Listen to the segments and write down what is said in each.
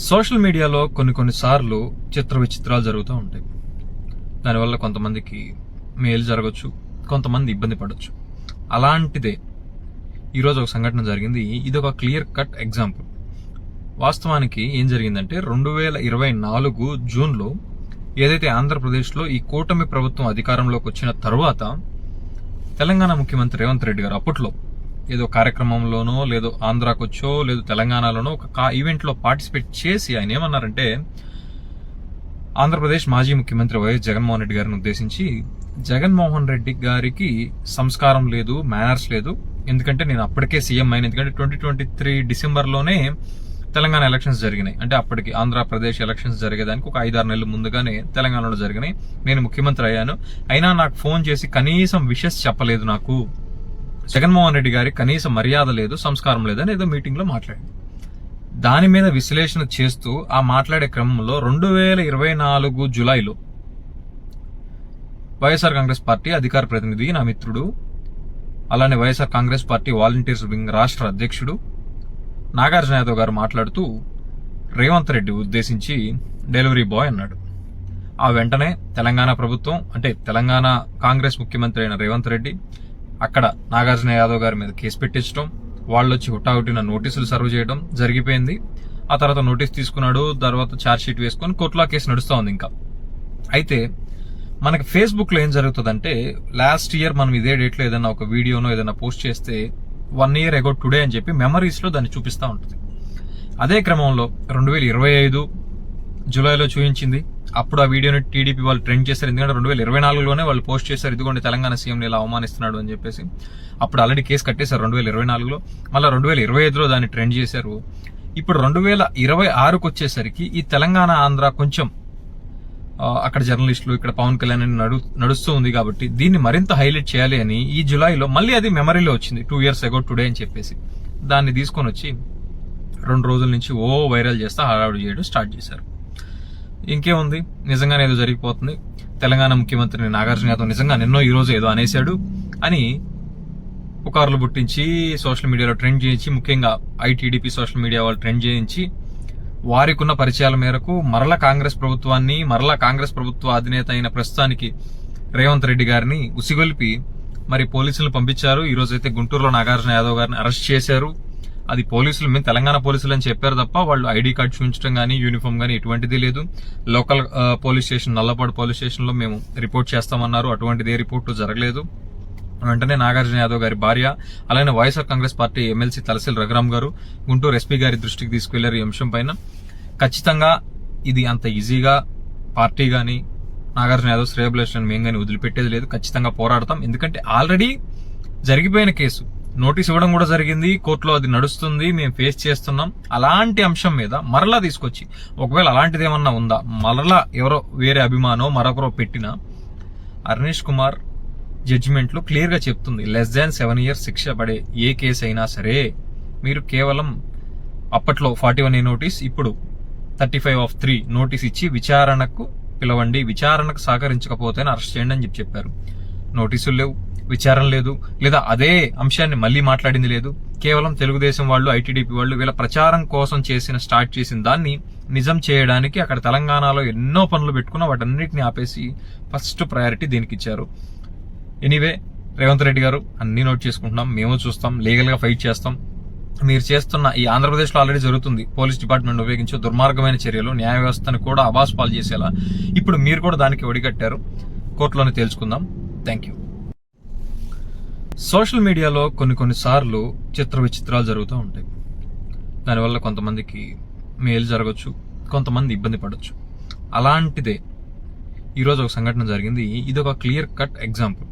Social మీడియాలో కొన్నిసార్లు చిత్ర విచిత్రాలు జరుగుతూ ఉంటాయి. దానివల్ల కొంతమందికి మేలు జరగచ్చు, కొంతమంది ఇబ్బంది పడవచ్చు. అలాంటిదే ఈరోజు ఒక సంఘటన జరిగింది. ఇది ఒక క్లియర్ కట్ ఎగ్జాంపుల్. వాస్తవానికి ఏం జరిగిందంటే 2024 జూన్లో ఏదైతే ఆంధ్రప్రదేశ్లో ఈ కూటమి ప్రభుత్వం అధికారంలోకి వచ్చిన తర్వాత తెలంగాణ ముఖ్యమంత్రి రేవంత్ రెడ్డి గారు అప్పట్లో ఏదో కార్యక్రమంలోనో లేదో ఆంధ్రాకు వచ్చో లేదు తెలంగాణలోనో ఒక ఈవెంట్లో పార్టిసిపేట్ చేసి ఆయన ఏమన్నారంటే ఆంధ్రప్రదేశ్ మాజీ ముఖ్యమంత్రి వైఎస్ జగన్మోహన్ రెడ్డి గారిని ఉద్దేశించి, జగన్మోహన్ రెడ్డి గారికి సంస్కారం లేదు, మేనర్స్ లేదు, ఎందుకంటే నేను అప్పటికే సీఎం అయిన, ఎందుకంటే 2023 డిసెంబర్లోనే తెలంగాణ ఎలక్షన్స్ జరిగినాయి. అంటే అప్పటికి ఆంధ్రప్రదేశ్ ఎలక్షన్స్ జరిగేదానికి ఒక 5-6 నెలల ముందుగానే తెలంగాణలో జరిగినాయి. నేను ముఖ్యమంత్రి అయ్యాను, అయినా నాకు ఫోన్ చేసి కనీసం విషెస్ చెప్పలేదు. నాకు జగన్మోహన్ రెడ్డి గారికి కనీసం మర్యాద లేదు, సంస్కారం లేదని ఏదో మీటింగ్ లో మాట్లాడింది. దాని మీద విశ్లేషణ చేస్తూ ఆ మాట్లాడే క్రమంలో 2024 జులైలో వైఎస్ఆర్ కాంగ్రెస్ పార్టీ అధికార ప్రతినిధి, నా మిత్రుడు, అలానే YSR Congress party volunteers wing రాష్ట్ర అధ్యక్షుడు నాగార్జున యాదవ్ గారు మాట్లాడుతూ రేవంత్ రెడ్డి ఉద్దేశించి డెలివరీ బాయ్ అన్నాడు. ఆ వెంటనే తెలంగాణ ప్రభుత్వం, అంటే తెలంగాణ కాంగ్రెస్ ముఖ్యమంత్రి అయిన రేవంత్ రెడ్డి అక్కడ నాగార్జున యాదవ్ గారి మీద కేసు పెట్టించడం, వాళ్ళు వచ్చి హుటాహుటిన నోటీసులు సర్వ్ చేయడం జరిగిపోయింది. ఆ తర్వాత నోటీస్ తీసుకున్నాడు, తర్వాత ఛార్జ్ షీట్ వేసుకొని కోర్టులో కేసు నడుస్తూ ఉంది. ఇంకా అయితే మనకి ఫేస్బుక్ లో ఏం జరుగుతుందంటే, లాస్ట్ ఇయర్ మనం ఇదే డేట్ లో ఏదైనా ఒక వీడియోనో ఏదైనా పోస్ట్ చేస్తే 1 year ago టుడే అని చెప్పి మెమరీస్ లో దాన్ని చూపిస్తూ ఉంటుంది. అదే క్రమంలో 2025 జూలైలో చూపించింది. అప్పుడు ఆ వీడియోని టీడీపీ వాళ్ళు ట్రెండ్ చేశారు, ఎందుకంటే 2024లోనే వాళ్ళు పోస్ట్ చేశారు, ఇదిగోండి తెలంగాణ సీఎంని ఇలా అవమానిస్తున్నాడు అని చెప్పేసి. అప్పుడు ఆల్రెడీ కేసు కట్టేశారు 2024లో, మళ్ళీ 2025లో దాన్ని ట్రెండ్ చేశారు. ఇప్పుడు 2026కు వచ్చేసరికి ఈ తెలంగాణ ఆంధ్ర కొంచెం అక్కడ జర్నలిస్టులు, ఇక్కడ పవన్ కళ్యాణ్ నడుస్తూ ఉంది కాబట్టి దీన్ని మరింత హైలైట్ చేయాలి అని ఈ జులైలో మళ్ళీ అది మెమరీలో వచ్చింది, 2 years ago టుడే అని చెప్పేసి. దాన్ని తీసుకొని వచ్చి 2 రోజుల నుంచి వైరల్ చేస్తా హడావుడి చేయడం స్టార్ట్ చేశారు. ఇంకేముంది, నిజంగానే ఏదో జరిగిపోతుంది, తెలంగాణ ముఖ్యమంత్రిని నాగార్జున యాదవ్ నిజంగా నిన్నో ఈ రోజు ఏదో అనేశాడు అని పుకార్లు పుట్టించి సోషల్ మీడియాలో ట్రెండ్ చేయించి, ముఖ్యంగా ఐటీడీపీ సోషల్ మీడియా వాళ్ళు ట్రెండ్ చేయించి, వారికి ఉన్న పరిచయాల మేరకు మరలా కాంగ్రెస్ ప్రభుత్వ అధినేత అయిన ప్రస్తుతానికి రేవంత్ రెడ్డి గారిని ఉసిగొల్పి మరి పోలీసులు పంపించారు. ఈ రోజు అయితే గుంటూరులో నాగార్జున యాదవ్ గారిని అరెస్ట్ చేశారు. అది పోలీసులు, మేము తెలంగాణ పోలీసులు అని చెప్పారు తప్ప వాళ్ళు ఐడి కార్డు చూపించడం కానీ యూనిఫామ్ కానీ ఎటువంటిది లేదు. Local police station, Nallapadu police station లో మేము రిపోర్ట్ చేస్తామన్నారు, అటువంటిది ఏ రిపోర్టు జరగలేదు. వెంటనే నాగార్జున యాదవ్ గారి భార్య, అలానే వైఎస్ఆర్ కాంగ్రెస్ పార్టీ ఎమ్మెల్సీ తలసిల్ రఘురామ్ గారు గుంటూరు ఎస్పీ గారి దృష్టికి తీసుకెళ్లారు ఈ అంశం పైన. ఖచ్చితంగా ఇది అంత ఈజీగా పార్టీ గాని నాగార్జున యాదవ్ శ్రేయభిలాష్ మేము గానీ వదిలిపెట్టేది లేదు. ఖచ్చితంగా పోరాడతాం, ఎందుకంటే ఆల్రెడీ జరిగిపోయిన కేసు, నోటీస్ ఇవ్వడం కూడా జరిగింది, కోర్టులో అది నడుస్తుంది, మేము ఫేస్ చేస్తున్నాం. అలాంటి అంశం మీద మరలా తీసుకొచ్చి, ఒకవేళ అలాంటిది ఏమన్నా ఉందా, మరలా ఎవరో వేరే అభిమానో మరొకరో పెట్టిన అర్నేష్ కుమార్ జడ్జిమెంట్ లో క్లియర్ గా చెప్తుంది, less than 7 years శిక్ష పడే ఏ కేసు అయినా సరే మీరు కేవలం అప్పట్లో 41A నోటీస్, ఇప్పుడు 35(3) నోటీస్ ఇచ్చి విచారణకు పిలవండి, విచారణకు సహకరించకపోతే అరెస్ట్ చేయండి అని చెప్పారు. నోటీసులు లేవు, విచారణ లేదు, లేదా అదే అంశాన్ని మళ్ళీ మాట్లాడింది లేదు. కేవలం తెలుగుదేశం వాళ్ళు, ఐటీడీపీ వాళ్ళు వీళ్ళ ప్రచారం కోసం స్టార్ట్ చేసిన దాన్ని నిజం చేయడానికి అక్కడ తెలంగాణలో ఎన్నో పనులు పెట్టుకున్న వాటన్నిటిని ఆపేసి ఫస్ట్ ప్రయారిటీ దీనికి ఇచ్చారు. ఎనీవే, రేవంత్ రెడ్డి గారు అన్ని నోట్ చేసుకుంటున్నాం, మేము చూస్తాం, లీగల్ గా ఫైట్ చేస్తాం. మీరు చేస్తున్న ఈ ఆంధ్రప్రదేశ్ లో ఆల్రెడీ జరుగుతుంది పోలీస్ డిపార్ట్మెంట్ ఉపయోగించే దుర్మార్గమైన చర్యలు, న్యాయ వ్యవస్థను కూడా అబాస్పాలు చేసేలా ఇప్పుడు మీరు కూడా దానికి ఒడిగట్టారు. కోర్టులోనే తేల్చుకుందాం. Thank you. సోషల్ మీడియాలో కొన్నిసార్లు చిత్ర విచిత్రాలు జరుగుతూ ఉంటాయి. దానివల్ల కొంతమందికి మేలు జరగచ్చు, కొంతమంది ఇబ్బంది పడవచ్చు. అలాంటిదే ఈరోజు ఒక సంఘటన జరిగింది. ఇది ఒక క్లియర్ కట్ ఎగ్జాంపుల్.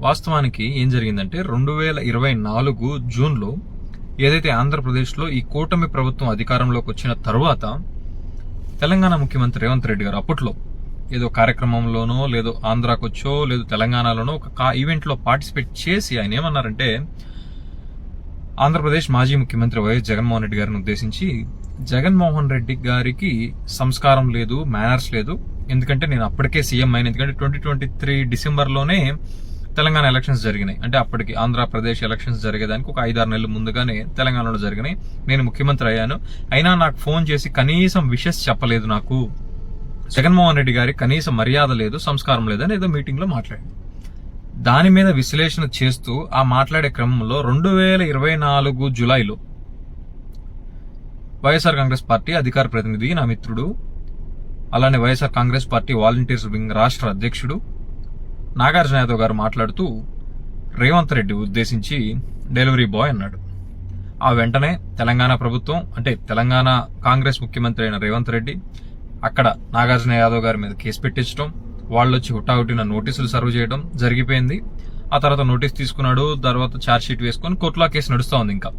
వాస్తవానికి ఏం జరిగిందంటే 2024 జూన్లో ఏదైతే ఆంధ్రప్రదేశ్లో ఈ కూటమి ప్రభుత్వం అధికారంలోకి వచ్చిన తర్వాత తెలంగాణ ముఖ్యమంత్రి రేవంత్ రెడ్డి గారు అప్పట్లో ఏదో కార్యక్రమంలోనో లేదో ఆంధ్రాకు వచ్చో లేదు తెలంగాణలోనో ఒక ఈవెంట్లో పార్టిసిపేట్ చేసి ఆయన ఏమన్నారంటే ఆంధ్రప్రదేశ్ మాజీ ముఖ్యమంత్రి వైఎస్ జగన్మోహన్ రెడ్డి గారిని ఉద్దేశించి, జగన్మోహన్ రెడ్డి గారికి సంస్కారం లేదు, మేనర్స్ లేదు, ఎందుకంటే నేను అప్పటికే సీఎం అయిన, ఎందుకంటే 2023 డిసెంబర్లోనే తెలంగాణ ఎలక్షన్స్ జరిగినాయి. అంటే అప్పటికి ఆంధ్రప్రదేశ్ ఎలక్షన్స్ జరిగేదానికి ఒక 5-6 నెలలు ముందుగానే తెలంగాణలో జరిగినాయి. నేను ముఖ్యమంత్రి అయ్యాను. అయినా నాకు ఫోన్ చేసి కనీసం విషెస్ చెప్పలేదు. నాకు జగన్మోహన్ రెడ్డి గారి కనీసం మర్యాద లేదు, సంస్కారం లేదని ఏదో మీటింగ్ లో మాట్లాడాడు. దాని మీద విశ్లేషణ చేస్తూ ఆ మాట్లాడే క్రమంలో 2024 జూలైలో వైఎస్ఆర్ కాంగ్రెస్ పార్టీ అధికార ప్రతినిధి, నా మిత్రుడు, అలానే YSR Congress party volunteers wing రాష్ట్ర అధ్యక్షుడు నాగార్జున యాదవ్ గారు మాట్లాడుతూ రేవంత్ రెడ్డి ఉద్దేశించి డెలివరీ బాయ్ అన్నాడు. ఆ వెంటనే తెలంగాణ ప్రభుత్వం, అంటే తెలంగాణ కాంగ్రెస్ ముఖ్యమంత్రి అయిన రేవంత్ రెడ్డి అక్కడ నాగార్జున యాదవ్ గారి మీద కేసు పెట్టించడం, వాళ్ళు వచ్చి హుటాహుటిన నోటీసులు సర్వ్ చేయడం జరిగిపోయింది. ఆ తర్వాత నోటీస్ తీసుకున్నాడు, తర్వాత ఛార్జ్ షీట్ వేసుకొని కోర్టులో కేసు నడుస్తూ ఉంది. ఇంకా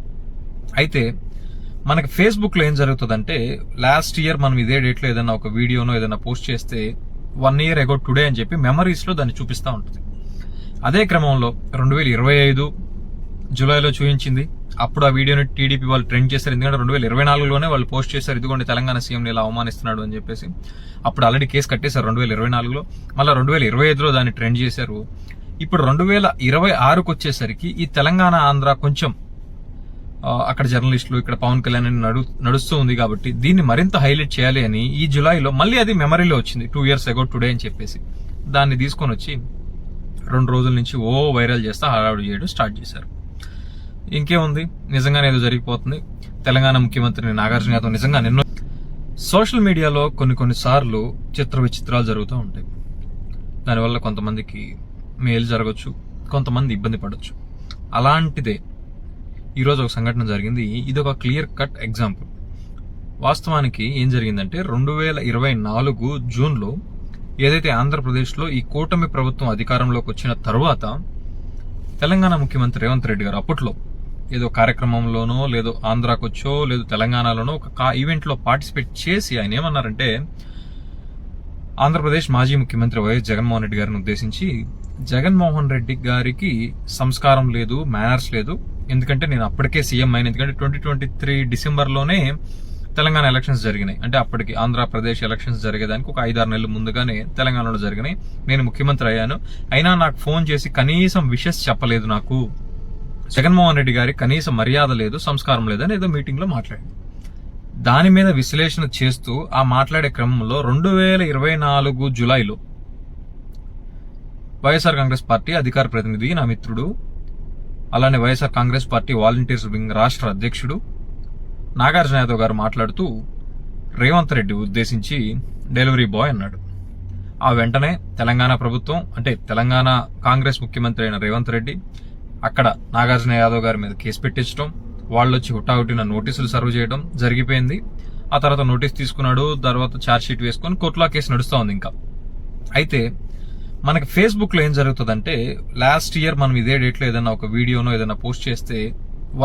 అయితే మనకి ఫేస్బుక్ లో ఏం జరుగుతుందంటే, లాస్ట్ ఇయర్ మనం ఇదే డేట్ లో ఏదైనా ఒక వీడియోనో ఏదైనా పోస్ట్ చేస్తే 1 year ago టుడే అని చెప్పి మెమరీస్ లో దాన్ని చూపిస్తూ ఉంటుంది. అదే క్రమంలో 2025 జూలైలో చూపించింది. అప్పుడు ఆ వీడియోని టీడీపీ వాళ్ళు ట్రెండ్ చేశారు. ఎందుకంటే 2024లోనే వాళ్ళు పోస్ట్ చేశారు, ఇదిగోండి తెలంగాణ సీఎం ఇలా అవమానిస్తున్నాడు అని చెప్పేసి. అప్పుడు ఆల్రెడీ కేసు కట్టేశారు 2024లో. మళ్ళీ 2025లో దాన్ని ట్రెండ్ చేశారు. ఇప్పుడు 2026కు వచ్చేసరికి ఈ తెలంగాణ ఆంధ్ర కొంచెం అక్కడ జర్నలిస్టులు, ఇక్కడ పవన్ కళ్యాణ్ నడుస్తూ ఉంది కాబట్టి దీన్ని మరింత హైలైట్ చేయాలి అని ఈ జులైలో మళ్ళీ అది మెమరీలో వచ్చింది, 2 years ago టుడే అని చెప్పేసి. దాన్ని తీసుకొని వచ్చి 2 రోజుల నుంచి వైరల్ చేస్తా హడావుడి చేయడం స్టార్ట్ చేశారు. ఇంకేముంది, నిజంగానే ఏదో జరిగిపోతుంది. తెలంగాణ ముఖ్యమంత్రి నాగార్జున యాదవ్ నిజంగా నిన్న సోషల్ మీడియాలో కొన్ని సార్లు చిత్ర విచిత్రాలు జరుగుతూ ఉంటాయి. దానివల్ల కొంతమందికి మేలు జరగచ్చు, కొంతమంది ఇబ్బంది పడవచ్చు. అలాంటిదే ఈరోజు ఒక సంఘటన జరిగింది. ఇది ఒక క్లియర్ కట్ ఎగ్జాంపుల్. వాస్తవానికి ఏం జరిగిందంటే 2024 జూన్లో ఏదైతే ఆంధ్రప్రదేశ్లో ఈ కూటమి ప్రభుత్వం అధికారంలోకి వచ్చిన తర్వాత తెలంగాణ ముఖ్యమంత్రి రేవంత్ రెడ్డి గారు అప్పట్లో ఏదో కార్యక్రమంలోనో, లేదో ఆంధ్రాకు వచ్చో, లేదు తెలంగాణలోనో ఒక ఈవెంట్ లో పార్టిసిపేట్ చేసి ఆయన ఏమన్నారంటే, ఆంధ్రప్రదేశ్ మాజీ ముఖ్యమంత్రి వైఎస్ జగన్మోహన్ రెడ్డి గారిని ఉద్దేశించి, జగన్మోహన్ రెడ్డి గారికి సంస్కారం లేదు, మేనర్స్ లేదు, ఎందుకంటే నేను అప్పటికే సీఎం అయిన, ఎందుకంటే 2023 డిసెంబర్లోనే తెలంగాణ ఎలక్షన్స్ జరిగినాయి. అంటే అప్పటికి ఆంధ్రప్రదేశ్ ఎలక్షన్స్ జరిగేదానికి ఒక 5-6 నెలలు ముందుగానే తెలంగాణలో జరిగినాయి. నేను ముఖ్యమంత్రి అయ్యాను. అయినా నాకు ఫోన్ చేసి కనీసం విషెస్ చెప్పలేదు. నాకు జగన్మోహన్ రెడ్డి గారి కనీసం మర్యాద లేదు, సంస్కారం లేదని ఏదో మీటింగ్ లో మాట్లాడాడు. దాని మీద విశ్లేషణ చేస్తూ ఆ మాట్లాడే క్రమంలో 2024 జూలైలో వైఎస్ఆర్ కాంగ్రెస్ పార్టీ అధికార ప్రతినిధి, నా మిత్రుడు, అలానే YSR Congress party volunteers wing రాష్ట్ర అధ్యక్షుడు నాగార్జున యాదవ్ గారు మాట్లాడుతూ రేవంత్ రెడ్డి ఉద్దేశించి డెలివరీ బాయ్ అన్నాడు. ఆ వెంటనే తెలంగాణ ప్రభుత్వం, అంటే తెలంగాణ కాంగ్రెస్ ముఖ్యమంత్రి అయిన రేవంత్ రెడ్డి అక్కడ నాగార్జున యాదవ్ గారి మీద కేసు పెట్టించడం, వాళ్ళు వచ్చి హుటాహుటిన నోటీసులు సర్వ్ చేయడం జరిగిపోయింది. ఆ తర్వాత నోటీస్ తీసుకున్నాడు, తర్వాత ఛార్జ్ షీట్ వేసుకొని కోర్టులో కేసు నడుస్తూ ఉంది. ఇంకా అయితే మనకి ఫేస్బుక్ లో ఏం జరుగుతుందంటే, లాస్ట్ ఇయర్ మనం ఇదే డేట్ లో ఏదైనా ఒక వీడియోనో ఏదైనా పోస్ట్ చేస్తే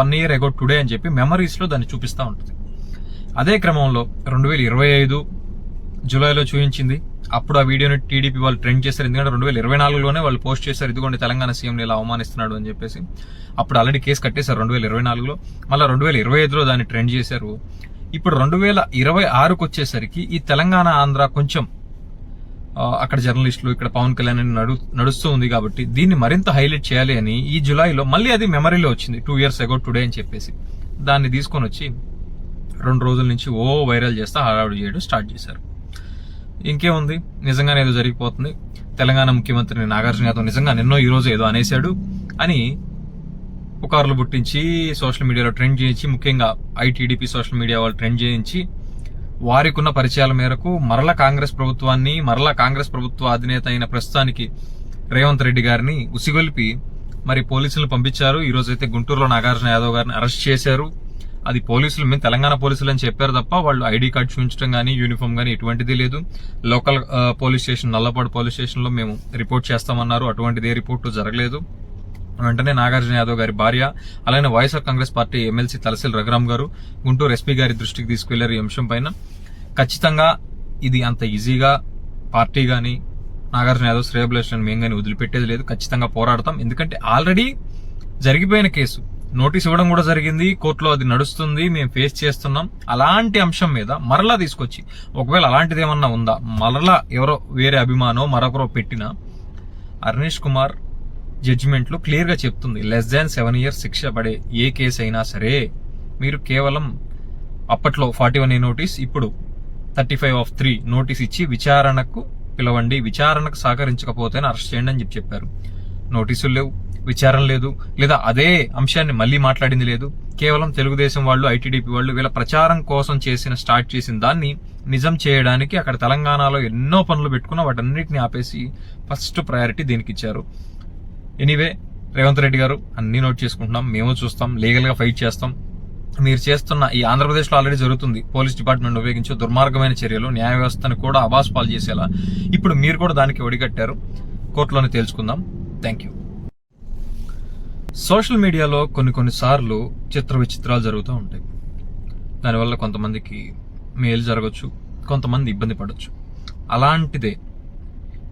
1 year ago టుడే అని చెప్పి మెమరీస్ లో దాన్ని చూపిస్తూ ఉంటుంది. అదే క్రమంలో 2025 జూలైలో చూపించింది. అప్పుడు ఆ వీడియోని టీడీపీ వాళ్ళు ట్రెండ్ చేశారు, ఎందుకంటే 2024లోనే వాళ్ళు పోస్ట్ చేశారు, ఇదిగోండి తెలంగాణ సీఎం ఇలా అవమానిస్తున్నాడు అని చెప్పేసి. అప్పుడు ఆల్రెడీ కేసు కట్టేశారు 2024లో. మళ్ళీ 2025లో దాన్ని ట్రెండ్ చేశారు. ఇప్పుడు 2026కు వచ్చేసరికి ఈ తెలంగాణ ఆంధ్ర కొంచెం అక్కడ జర్నలిస్టులు, ఇక్కడ పవన్ కళ్యాణ్ నడుస్తూ ఉంది కాబట్టి దీన్ని మరింత హైలైట్ చేయాలి అని ఈ జులైలో మళ్ళీ అది మెమరీలో వచ్చింది, 2 years ago టుడే అని చెప్పేసి. దాన్ని తీసుకొని వచ్చి 2 రోజుల నుంచి వైరల్ చేస్తా హడావుడి చేయడం స్టార్ట్ చేశారు. ఇంకేముంది, నిజంగానే ఏదో జరిగిపోతుంది. తెలంగాణ ముఖ్యమంత్రి నాగార్జున యాదవ్ నిజంగా నిన్నో ఈ రోజు ఏదో అనేశాడు అని పుకార్లు పుట్టించి సోషల్ మీడియాలో ట్రెండ్ చేయించి, ముఖ్యంగా ఐటీడీపీ సోషల్ మీడియా వాళ్ళు ట్రెండ్ చేయించి, వారికి ఉన్న పరిచయాల మేరకు మరలా కాంగ్రెస్ ప్రభుత్వ అధినేత అయిన ప్రస్తుతానికి రేవంత్ రెడ్డి గారిని ఉసిగొల్పి మరి పోలీసులు పంపించారు. ఈ రోజు అయితే గుంటూరులో నాగార్జున యాదవ్ గారిని అరెస్ట్ చేశారు. అది పోలీసులు, మేము తెలంగాణ పోలీసులు అని చెప్పారు తప్ప వాళ్ళు ఐడి కార్డు చూపించడం కానీ, యూనిఫామ్ కానీ ఎటువంటిది లేదు. Local police station, Nallapadu police station లో మేము రిపోర్ట్ చేస్తామన్నారు, అటువంటిది ఏ రిపోర్టు జరగలేదు. వెంటనే నాగార్జున యాదవ్ గారి భార్య, అలానే వైఎస్ఆర్ కాంగ్రెస్ పార్టీ ఎమ్మెల్సీ తలసిల్ రఘురామ్ గారు గుంటూరు ఎస్పీ గారి దృష్టికి తీసుకెళ్లారు ఈ అంశం పైన. ఖచ్చితంగా ఇది అంత ఈజీగా పార్టీ గాని నాగార్జున యాదవ్ శ్రేయభిలాష్ మేము గానీ వదిలిపెట్టేది లేదు. ఖచ్చితంగా పోరాడతాం. ఎందుకంటే ఆల్రెడీ జరిగిపోయిన కేసు, నోటీస్ ఇవ్వడం కూడా జరిగింది, కోర్టులో అది నడుస్తుంది, మేము ఫేస్ చేస్తున్నాం. అలాంటి అంశం మీద మరలా తీసుకొచ్చి, ఒకవేళ అలాంటిది ఏమన్నా ఉందా, మరలా ఎవరో వేరే అభిమానో మరొకరో పెట్టినా అర్నీష్ కుమార్ జడ్జిమెంట్లో క్లియర్గా చెప్తుంది, లెస్ దాన్ 7 years శిక్ష పడే ఏ కేసు అయినా సరే మీరు కేవలం అప్పట్లో 41A నోటీస్, ఇప్పుడు 35(3) నోటీస్ ఇచ్చి విచారణకు పిలవండి, విచారణకు సహకరించకపోతే అరెస్ట్ చేయండి అని చెప్పారు. నోటీసులు లేవు, విచారణ లేదు, లేదా అదే అంశాన్ని మళ్ళీ మాట్లాడింది లేదు. కేవలం తెలుగుదేశం వాళ్ళు, ఐటీడీపీ వాళ్ళు వీళ్ళ ప్రచారం కోసం స్టార్ట్ చేసిన దాన్ని నిజం చేయడానికి అక్కడ తెలంగాణలో ఎన్నో పనులు పెట్టుకున్న వాటన్నిటిని ఆపేసి ఫస్ట్ ప్రయారిటీ దీనికి ఇచ్చారు. ఎనీవే, రేవంత్ రెడ్డి గారు అన్ని నోట్ చేసుకుంటున్నాం, మేము చూస్తాం, లీగల్ గా ఫైట్ చేస్తాం. మీరు చేస్తున్న ఈ ఆంధ్రప్రదేశ్లో ఆల్రెడీ జరుగుతుంది పోలీస్ డిపార్ట్మెంట్ ఉపయోగించే దుర్మార్గమైన చర్యలు, న్యాయ వ్యవస్థను కూడా అబాస్పాలు చేసేలా ఇప్పుడు మీరు కూడా దానికి ఒడిగట్టారు. కోర్టులోనే తేల్చుకుందాం. Thank you. సోషల్ మీడియాలో కొన్ని సార్లు చిత్ర విచిత్రాలు జరుగుతూ ఉంటాయి. దానివల్ల కొంతమందికి మేలు జరగచ్చు, కొంతమంది ఇబ్బంది పడవచ్చు. అలాంటిదే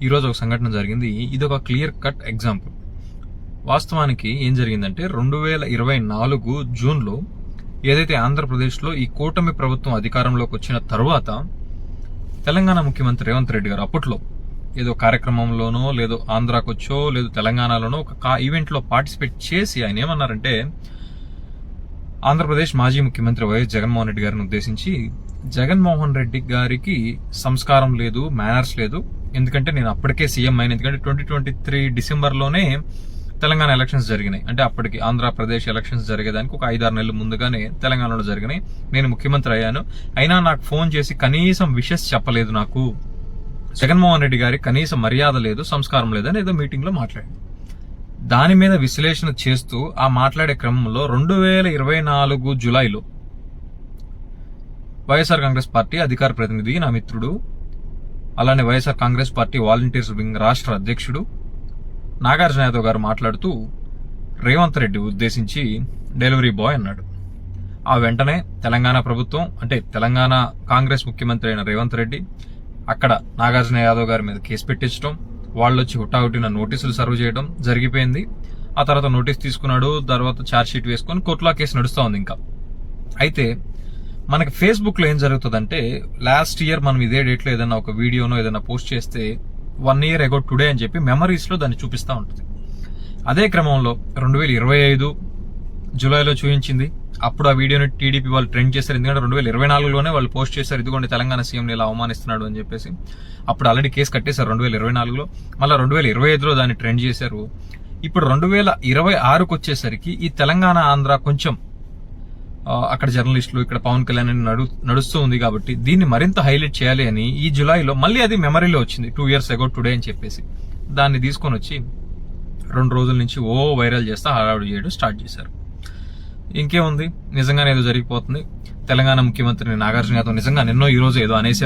ఈరోజు ఒక సంఘటన జరిగింది. ఇది ఒక క్లియర్ కట్ ఎగ్జాంపుల్. వాస్తవానికి ఏం జరిగిందంటే 2024 జూన్లో ఏదైతే ఆంధ్రప్రదేశ్లో ఈ కూటమి ప్రభుత్వం అధికారంలోకి వచ్చిన తర్వాత తెలంగాణ ముఖ్యమంత్రి రేవంత్ రెడ్డి గారు అప్పట్లో ఏదో కార్యక్రమంలోనో, లేదో ఆంధ్రాకొచ్చో, లేదు తెలంగాణలోనో ఒక ఈవెంట్లో పార్టిసిపేట్ చేసి ఆయన ఏమన్నారంటే, ఆంధ్రప్రదేశ్ మాజీ ముఖ్యమంత్రి వైఎస్ జగన్మోహన్ రెడ్డి గారిని ఉద్దేశించి, జగన్మోహన్ రెడ్డి గారికి సంస్కారం లేదు, మేనర్స్ లేదు, ఎందుకంటే నేను అప్పటికే సీఎం అయిన, ఎందుకంటే 2023 డిసెంబర్లోనే తెలంగాణ ఎలక్షన్స్ జరిగినాయి. అంటే అప్పటికి ఆంధ్రప్రదేశ్ ఎలక్షన్స్ జరిగేదానికి ఒక 5-6 నెలల ముందుగానే తెలంగాణలో జరిగినాయి. నేను ముఖ్యమంత్రి అయ్యాను, అయినా నాకు ఫోన్ చేసి కనీసం విషెస్ చెప్పలేదు. నాకు జగన్మోహన్ రెడ్డి గారి కనీసం మర్యాద లేదు, సంస్కారం లేదని ఏదో మీటింగ్ లో మాట్లాడారు. దాని మీద విశ్లేషణ చేస్తూ ఆ మాట్లాడే క్రమంలో 2024 జూలైలో వైఎస్ఆర్ కాంగ్రెస్ పార్టీ అధికార ప్రతినిధి, నా మిత్రుడు, అలానే YSR Congress party volunteers wing రాష్ట్ర అధ్యక్షుడు నాగార్జున యాదవ్ గారు మాట్లాడుతూ రేవంత్ రెడ్డి ఉద్దేశించి డెలివరీ బాయ్ అన్నాడు. ఆ వెంటనే తెలంగాణ ప్రభుత్వం, అంటే తెలంగాణ కాంగ్రెస్ ముఖ్యమంత్రి అయిన రేవంత్ రెడ్డి అక్కడ నాగార్జున యాదవ్ గారి మీద కేసు పెట్టించడం, వాళ్ళు వచ్చి హుటాహుటిన నోటీసులు సర్వ్ చేయడం జరిగిపోయింది. ఆ తర్వాత నోటీస్ తీసుకున్నాడు, తర్వాత ఛార్జ్ షీట్ వేసుకొని కోర్టులో కేసు నడుస్తూ ఉంది. ఇంకా అయితే మనకి ఫేస్బుక్ లో ఏం జరుగుతుందంటే, లాస్ట్ ఇయర్ మనం ఇదే డేట్ లో ఏదైనా ఒక వీడియోనో ఏదైనా పోస్ట్ చేస్తే 1 year ago టుడే అని చెప్పి మెమరీస్ లో దాన్ని చూపిస్తూ ఉంటుంది. అదే క్రమంలో 2025 జూలైలో చూపించింది. అప్పుడు ఆ వీడియోని టీడీపీ వాళ్ళు ట్రెండ్ చేశారు, ఎందుకంటే 2024లోనే వాళ్ళు పోస్ట్ చేశారు, ఇదిగోండి తెలంగాణ సీఎం ఇలా అవమానిస్తున్నాడు అని చెప్పేసి. అప్పుడు ఆల్రెడీ కేసు కట్టేశారు 2024లో, మళ్ళీ 2025లో దాన్ని ట్రెండ్ చేశారు. ఇప్పుడు 2026కు వచ్చేసరికి ఈ తెలంగాణ ఆంధ్ర కొంచెం అక్కడ జర్నలిస్టులు, ఇక్కడ పవన్ కళ్యాణ్ నడుస్తూ ఉంది కాబట్టి దీన్ని మరింత హైలైట్ చేయాలి అని ఈ జులైలో మళ్ళీ అది మెమరీలో వచ్చింది, 2 years ago టుడే అని చెప్పేసి. దాన్ని తీసుకొని వచ్చి 2 రోజుల నుంచి వైరల్ చేస్తా హడావుడి చేయడం స్టార్ట్ చేశారు. ఇంకేముంది, నిజంగానే ఏదో జరిగిపోతుంది. తెలంగాణ ముఖ్యమంత్రిని నాగార్జున యాదవ్ నిజంగా నిన్నో ఈ రోజు ఏదో అనేసాడు.